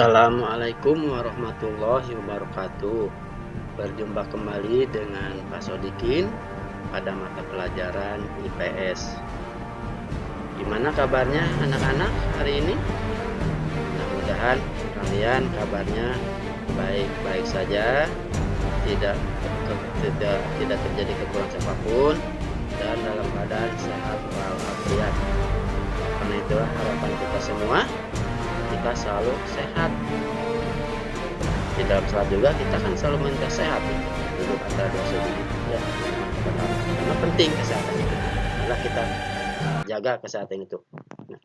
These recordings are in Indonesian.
Assalamualaikum warahmatullahi wabarakatuh. Berjumpa kembali dengan Pak Sodikin pada mata pelajaran IPS. Gimana kabarnya anak-anak hari ini? Mudah-mudahan kalian kabarnya baik-baik saja, tidak terjadi kekurangan apapun, dan dalam keadaan sehat walafiat. Karena itulah harapan kita semua, kita selalu sehat. Di dalam salat juga kita kan selalu minta sehat, duduk antara dua sujud ya. Karena penting kesehatan itu, adalah kita jaga kesehatan itu. Nah,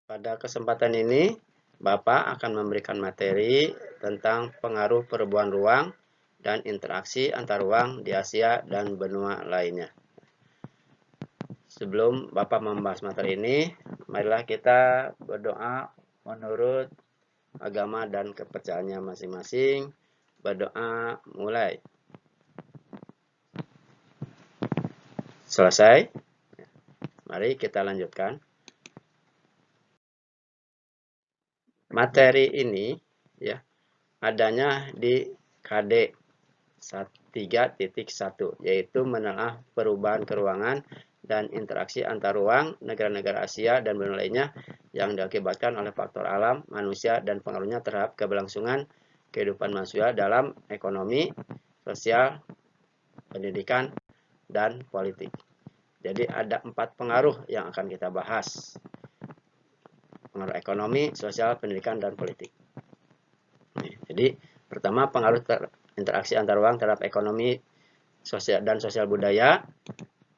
pada kesempatan ini Bapak akan memberikan materi tentang pengaruh perubahan ruang dan interaksi antar ruang di Asia dan benua lainnya. Sebelum Bapak membahas materi ini, marilah kita berdoa menurut agama dan kepercayaannya masing-masing. Berdoa mulai. Selesai. Mari kita lanjutkan. Materi ini ya adanya di KD 3.1, yaitu menelaah perubahan keruangan dan interaksi antar ruang negara-negara Asia dan benua lainnya yang diakibatkan oleh faktor alam, manusia, dan pengaruhnya terhadap keberlangsungan kehidupan manusia dalam ekonomi, sosial, pendidikan, dan politik. Jadi ada 4 pengaruh yang akan kita bahas. Pengaruh ekonomi, sosial, pendidikan, dan politik. Jadi pertama pengaruh interaksi antar ruang terhadap ekonomi, sosial dan sosial budaya.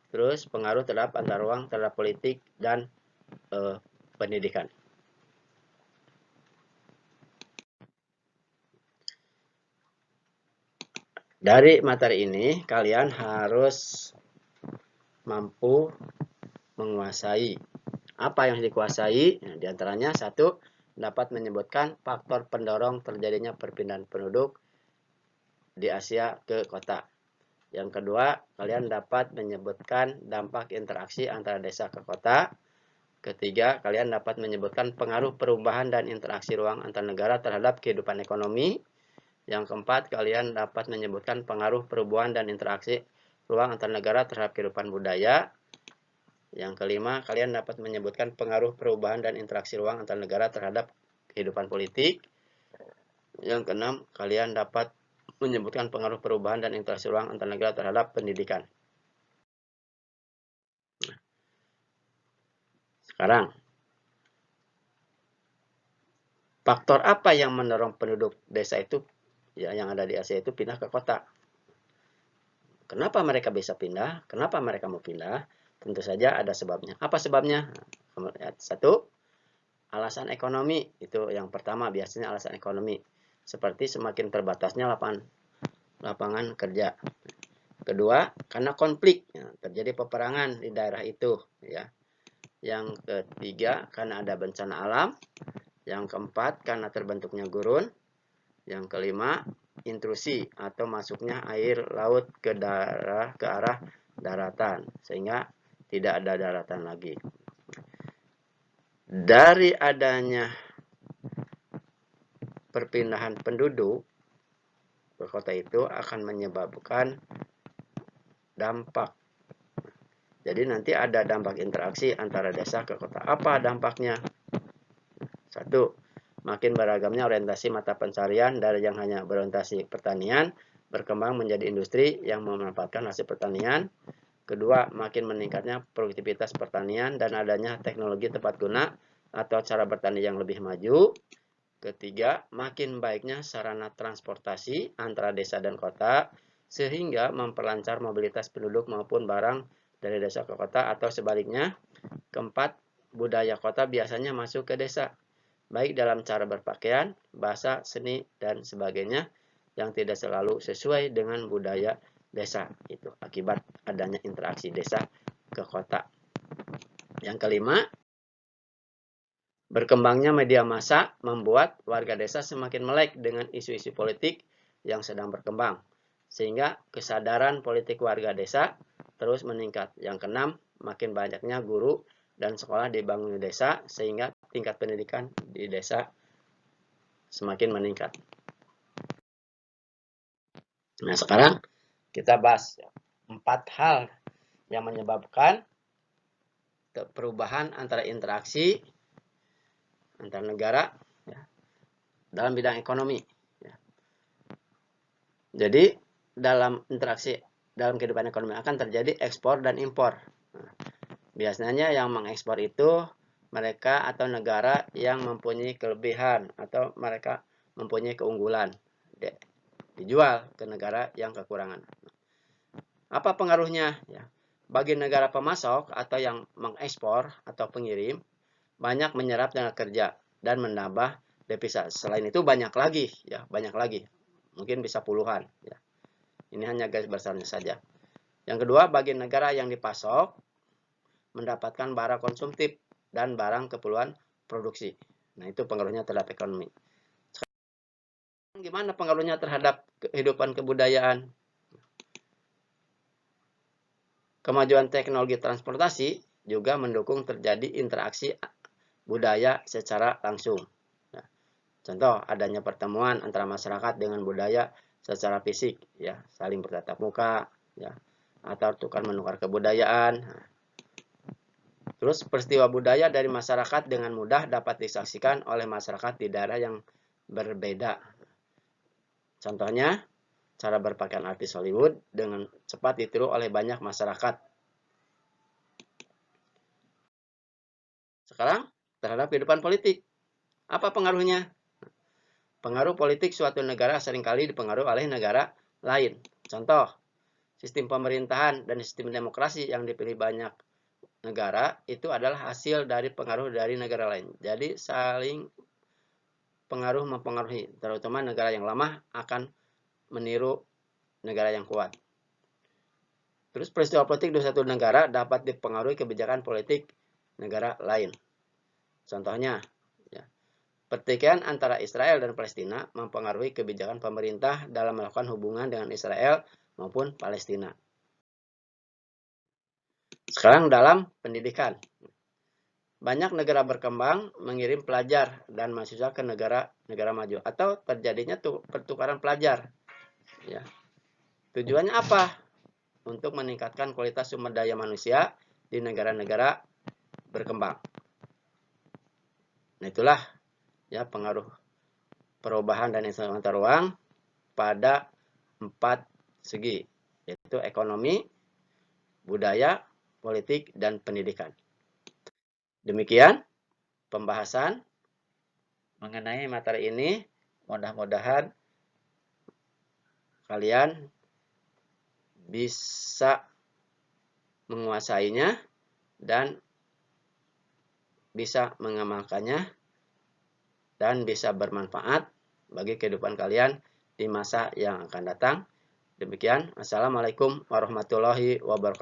Terus pengaruh terhadap antar ruang terhadap politik dan pendidikan. Dari materi ini kalian harus mampu menguasai. Apa yang dikuasai? Nah, diantaranya 1, dapat menyebutkan faktor pendorong terjadinya perpindahan penduduk di Asia ke kota. Yang kedua, kalian dapat menyebutkan dampak interaksi antara desa ke kota. Ketiga, kalian dapat menyebutkan pengaruh perubahan dan interaksi ruang antar negara terhadap kehidupan ekonomi. Yang keempat, kalian dapat menyebutkan pengaruh perubahan dan interaksi ruang antar negara terhadap kehidupan budaya. Yang kelima, kalian dapat menyebutkan pengaruh perubahan dan interaksi ruang antar negara terhadap kehidupan politik. Yang keenam, kalian dapat menyebutkan pengaruh perubahan dan interaksi ruang antar negara terhadap pendidikan. Sekarang, faktor apa yang mendorong penduduk desa itu, ya, yang ada di Asia itu pindah ke kota? Kenapa mereka bisa pindah? Kenapa mereka mau pindah? Tentu saja ada sebabnya. Apa sebabnya? 1, alasan ekonomi. Itu yang pertama, biasanya alasan ekonomi. Seperti semakin terbatasnya lapangan kerja. Kedua, karena konflik, ya, terjadi peperangan di daerah itu, ya. Yang ketiga, karena ada bencana alam. Yang keempat, karena terbentuknya gurun. Yang kelima, intrusi atau masuknya air laut ke arah daratan, sehingga tidak ada daratan lagi. Dari adanya perpindahan penduduk ke kota itu akan menyebabkan dampak. Jadi nanti ada dampak interaksi antara desa ke kota. Apa dampaknya? 1, makin beragamnya orientasi mata pencarian dari yang hanya berorientasi pertanian berkembang menjadi industri yang memanfaatkan hasil pertanian. Kedua, makin meningkatnya produktivitas pertanian dan adanya teknologi tepat guna atau cara bertani yang lebih maju. Ketiga, makin baiknya sarana transportasi antara desa dan kota, sehingga memperlancar mobilitas penduduk maupun barang dari desa ke kota atau sebaliknya. Keempat, budaya kota biasanya masuk ke desa, baik dalam cara berpakaian, bahasa, seni, dan sebagainya, yang tidak selalu sesuai dengan budaya desa. Itu akibat adanya interaksi desa ke kota. Yang kelima, berkembangnya media massa membuat warga desa semakin melek dengan isu-isu politik yang sedang berkembang, sehingga kesadaran politik warga desa terus meningkat. Yang keenam, makin banyaknya guru dan sekolah dibangun di desa, sehingga tingkat pendidikan di desa semakin meningkat. Nah, sekarang kita bahas 4 hal yang menyebabkan perubahan antara interaksi antar negara ya, dalam bidang ekonomi. Ya. Jadi dalam interaksi dalam kehidupan ekonomi akan terjadi ekspor dan impor. Nah, biasanya yang mengekspor itu mereka atau negara yang mempunyai kelebihan atau mereka mempunyai keunggulan. Dijual ke negara yang kekurangan. Apa pengaruhnya? Ya. Bagi negara pemasok atau yang mengekspor atau pengirim, banyak menyerap tenaga kerja dan menambah devisa. Selain itu banyak lagi, ya banyak lagi, mungkin bisa puluhan. Ya. Ini hanya garis besarnya saja. Yang kedua, bagi negara yang dipasok mendapatkan barang konsumtif dan barang keperluan produksi. Nah itu pengaruhnya terhadap ekonomi. Sekarang, gimana pengaruhnya terhadap kehidupan kebudayaan? Kemajuan teknologi transportasi juga mendukung terjadi interaksi budaya secara langsung. Nah, contoh adanya pertemuan antara masyarakat dengan budaya secara fisik, ya saling bertatap muka, ya atau tukar menukar kebudayaan. Nah, terus peristiwa budaya dari masyarakat dengan mudah dapat disaksikan oleh masyarakat di daerah yang berbeda. Contohnya, cara berpakaian artis Hollywood dengan cepat ditiru oleh banyak masyarakat. Sekarang, terhadap kehidupan politik. Apa pengaruhnya? Pengaruh politik suatu negara seringkali dipengaruhi oleh negara lain. Contoh, sistem pemerintahan dan sistem demokrasi yang dipilih banyak negara itu adalah hasil dari pengaruh dari negara lain. Jadi saling pengaruh mempengaruhi, terutama negara yang lama akan meniru negara yang kuat. Terus peristiwa politik di satu negara dapat dipengaruhi kebijakan politik negara lain. Contohnya, ya, pertikaian antara Israel dan Palestina mempengaruhi kebijakan pemerintah dalam melakukan hubungan dengan Israel maupun Palestina. Sekarang dalam pendidikan. Banyak negara berkembang mengirim pelajar dan mahasiswa ke negara maju atau terjadinya pertukaran pelajar. Ya. Tujuannya apa? Untuk meningkatkan kualitas sumber daya manusia di negara-negara berkembang. Nah itulah ya pengaruh perubahan dan instrumen mata uang pada 4 segi, yaitu ekonomi, budaya, politik, dan pendidikan. Demikian pembahasan mengenai materi ini. Mudah-mudahan kalian bisa menguasainya dan bisa mengamalkannya dan bisa bermanfaat bagi kehidupan kalian di masa yang akan datang. Demikian, assalamualaikum warahmatullahi wabarakatuh.